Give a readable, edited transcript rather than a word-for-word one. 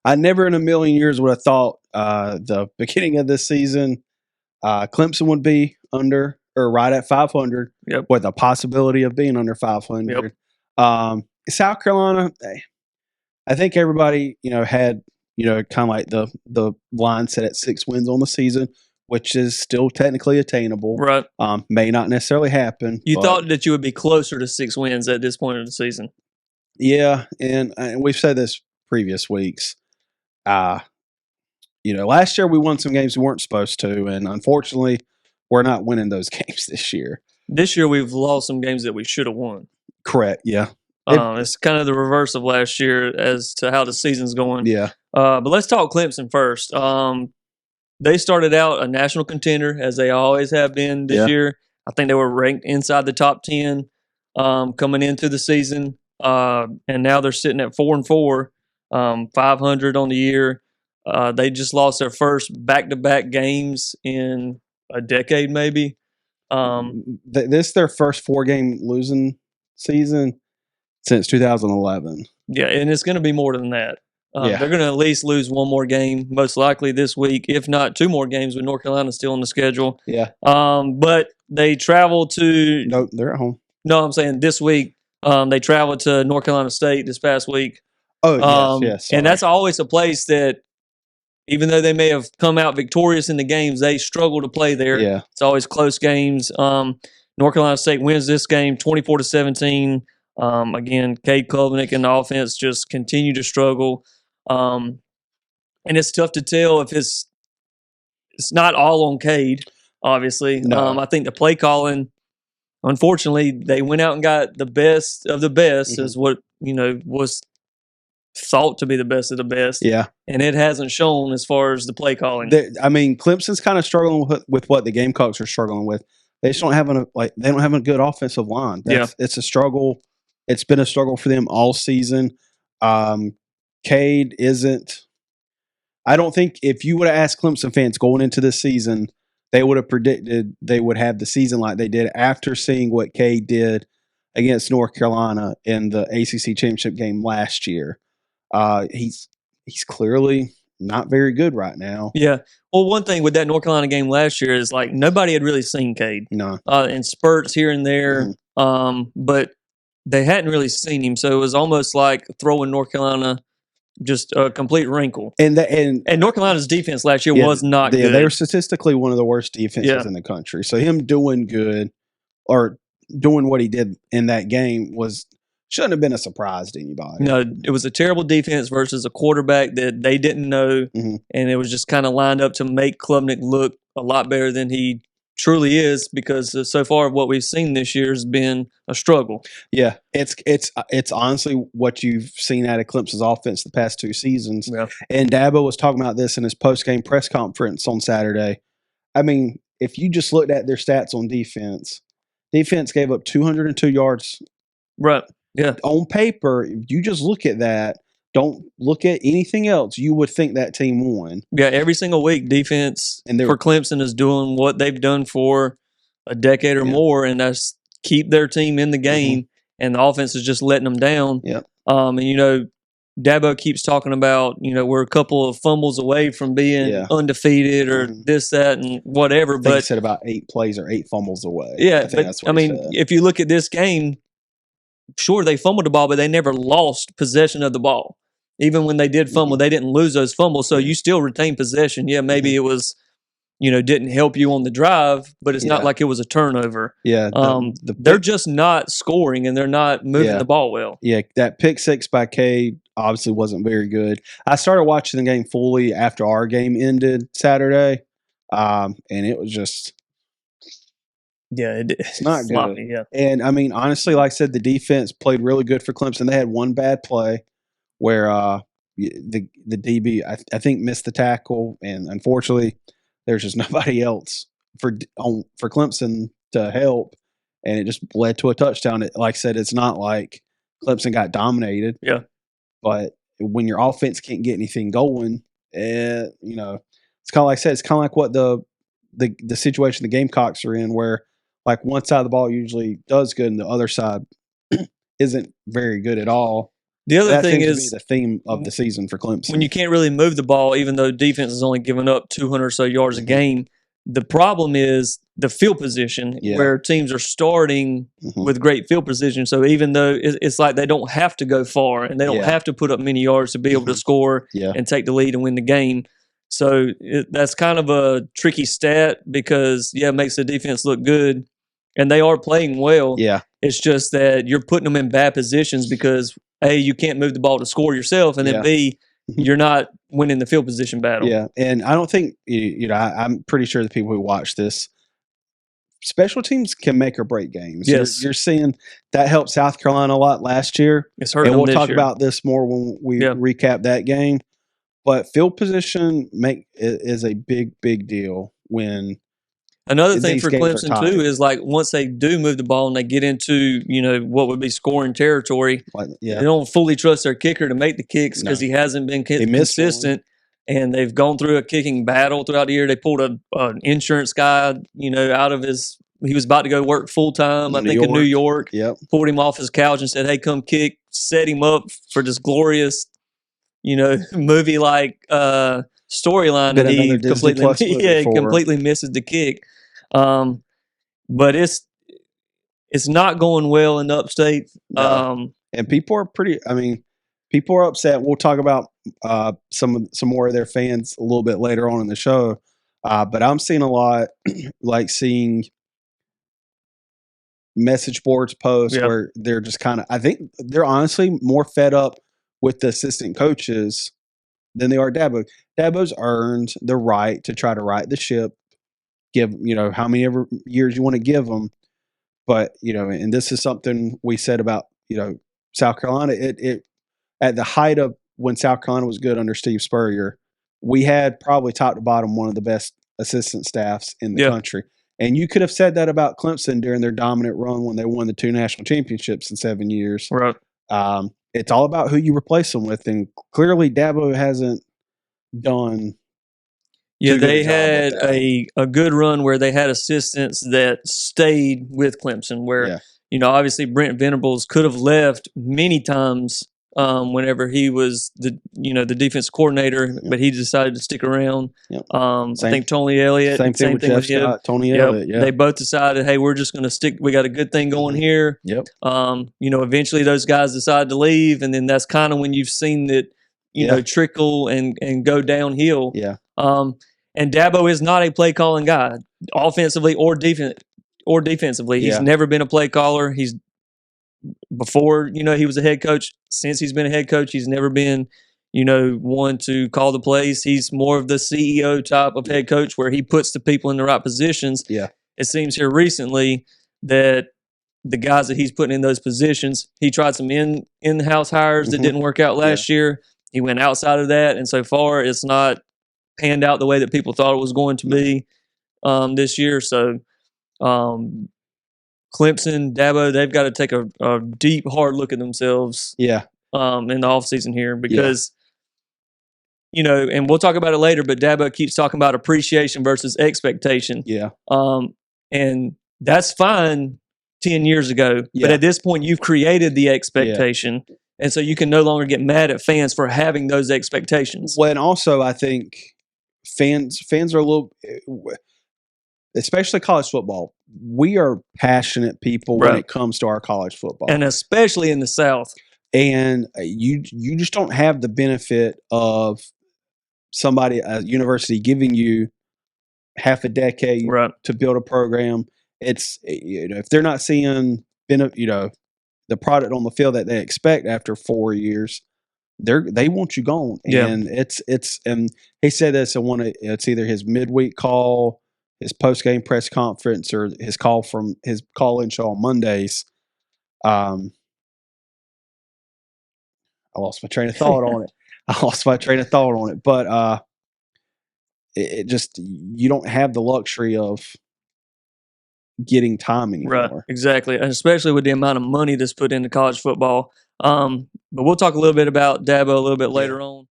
I never in a million years would have thought the beginning of this season Clemson would be under or right at 500 with the possibility of being under 500. South Carolina, I think everybody, had, kind of like the line set at 6 wins on the season, which is still technically attainable. Right. May not necessarily happen. You thought that you would be closer to 6 wins at this point of the season. Yeah, and we've said this previous weeks. Last year we won some games we weren't supposed to, and unfortunately, we're not winning those games this year. This year we've lost some games that we should have won. Correct, yeah. It's kind of the reverse of last year as to how the season's going. Yeah. But let's talk Clemson first. They started out a national contender, as they always have been this year. I think they were ranked inside the top 10 coming into the season. And now they're sitting at 4-4, 500 on the year. They just lost their first back-to-back games in a decade, maybe. This is their first 4-game losing season since 2011. Yeah, and it's going to be more than that. They're going to at least lose one more game, most likely this week, if not 2 more games with North Carolina still on the schedule. Yeah. But they travel to... No, they're at home. No, I'm saying this week. They traveled to North Carolina State this past week. Oh, yes. And that's always a place that, even though they may have come out victorious in the games, they struggle to play there. Yeah. It's always close games. North Carolina State wins this game 24-17. Again, Cade Klubnik and the offense just continue to struggle. And it's tough to tell if it's not all on Cade, obviously. No. I think the play calling, unfortunately, they went out and got the best of the best, is what, was thought to be the best of the best. Yeah. And it hasn't shown as far as the play calling. Clemson's kind of struggling with what the Gamecocks are struggling with. They just don't have a good offensive line. It's a struggle. It's been a struggle for them all season. Cade isn't. I don't think if you would have asked Clemson fans going into this season, they would have predicted they would have the season like they did after seeing what Cade did against North Carolina in the ACC championship game last year. He's clearly not very good right now. Yeah. Well, one thing with that North Carolina game last year is nobody had really seen Cade. No. In spurts here and there, but they hadn't really seen him, so it was almost like throwing North Carolina just a complete wrinkle. And North Carolina's defense last year was not good. They were statistically one of the worst defenses in the country. So him doing good or doing what he did in that game shouldn't have been a surprise to anybody. No, it was a terrible defense versus a quarterback that they didn't know, and it was just kind of lined up to make Klubnik look a lot better than he truly is, because so far what we've seen this year has been a struggle. Yeah, it's honestly what you've seen out of Clemson's offense the past 2 seasons. Yeah. And Dabo was talking about this in his post-game press conference on Saturday. I mean, if you just looked at their stats on defense gave up 202 yards. Right. Yeah. On paper, if you just look at that, don't look at anything else, you would think that team won. Yeah, every single week, defense for Clemson is doing what they've done for a decade or more, and that's keep their team in the game, and the offense is just letting them down. Yeah. And, Dabo keeps talking about, we're a couple of fumbles away from being undefeated or this, that, and whatever. But he said about 8 plays or 8 fumbles away. Yeah, if you look at this game, sure, they fumbled the ball, but they never lost possession of the ball. Even when they did fumble, they didn't lose those fumbles, so you still retain possession. Yeah, maybe it was, didn't help you on the drive, but it's not like it was a turnover. Yeah. They're just not scoring, and they're not moving the ball well. Yeah, that pick 6 by Cade obviously wasn't very good. I started watching the game fully after our game ended Saturday, and it was just... Yeah, it's not sloppy, good. Yeah. And, honestly, like I said, the defense played really good for Clemson. They had one bad play where the DB, I think, missed the tackle, and unfortunately, there's just nobody else for Clemson to help, and it just led to a touchdown. Like I said, it's not like Clemson got dominated. Yeah. But when your offense can't get anything going, it's kind of like I said, it's kind of like what the situation the Gamecocks are in, where like one side of the ball usually does good and the other side isn't very good at all. The other thing seems is to be the theme of the season for Clemson. When you can't really move the ball, even though defense is only giving up 200 or so yards a game, the problem is the field position, where teams are starting with great field position. So even though it's like they don't have to go far and they don't have to put up many yards to be able to score and take the lead and win the game. So that's kind of a tricky stat because, it makes the defense look good. And they are playing well. Yeah. It's just that you're putting them in bad positions because, A, you can't move the ball to score yourself, and then B, you're not winning the field position battle. Yeah, and I don't think, I'm pretty sure the people who watch this, special teams can make or break games. Yes. You're seeing that helped South Carolina a lot last year. It's hurt and them we'll this talk year. about this more when we recap that game. But field position is a big, big deal when another thing for Clemson too is like once they do move the ball and they get into what would be scoring territory, they don't fully trust their kicker to make the kicks because he hasn't been consistent. And they've gone through a kicking battle throughout the year. They pulled an insurance guy, out of his. He was about to go work full time, I think, in New York. Yep. Pulled him off his couch and said, "Hey, come kick." Set him up for this glorious, movie like storyline that he completely misses the kick. But it's not going well in the upstate. No. And people are people are upset. We'll talk about some more of their fans a little bit later on in the show. But I'm seeing a lot, like seeing message boards posts where they're just kind of, I think they're honestly more fed up with the assistant coaches than they are Dabo. Dabo's earned the right to try to right the ship, give, how many ever years you want to give them. But, and this is something we said about, South Carolina. It at the height of when South Carolina was good under Steve Spurrier, we had probably top to bottom one of the best assistant staffs in the country. And you could have said that about Clemson during their dominant run when they won the 2 national championships in 7 years. Right. It's all about who you replace them with. And clearly Dabo hasn't done. Yeah, they had a good run where they had assistants that stayed with Clemson where, obviously Brent Venables could have left many times whenever he was the defense coordinator, but he decided to stick around. I think Tony Elliott, same thing with him. Tony Elliott. They both decided, hey, we're just going to stick. We got a good thing going here. Yep. Eventually those guys decided to leave, and then that's kind of when you've seen that trickle and go downhill. Yeah. And Dabo is not a play calling guy, offensively or defensively. He's never been a play caller. He's before, he was a head coach. Since he's been a head coach, he's never been, one to call the plays. He's more of the CEO type of head coach where he puts the people in the right positions. Yeah. It seems here recently that the guys that he's putting in those positions, he tried some in-house hires that didn't work out last year. He went outside of that, and so far it's not panned out the way that people thought it was going to be this year. So Clemson, Dabo, they've got to take a deep, hard look at themselves in the offseason here because, and we'll talk about it later, but Dabo keeps talking about appreciation versus expectation. Yeah. And that's fine 10 years ago. But at this point, you've created the expectation. Yeah. And so you can no longer get mad at fans for having those expectations. Well, and also I think fans are a little, especially college football. We are passionate people when it comes to our college football, and especially in the South. And you just don't have the benefit of somebody, a university, giving you half a decade to build a program. It's if they're not seeing the product on the field that they expect after 4 years, they want you gone. And it's and he said this in it's either his midweek call, his post game press conference, or his call-in show on Mondays. I lost my train of thought on it. But it just, you don't have the luxury of getting time anymore. Right, exactly. And especially with the amount of money that's put into college football. But we'll talk a little bit about Dabo a little bit later on.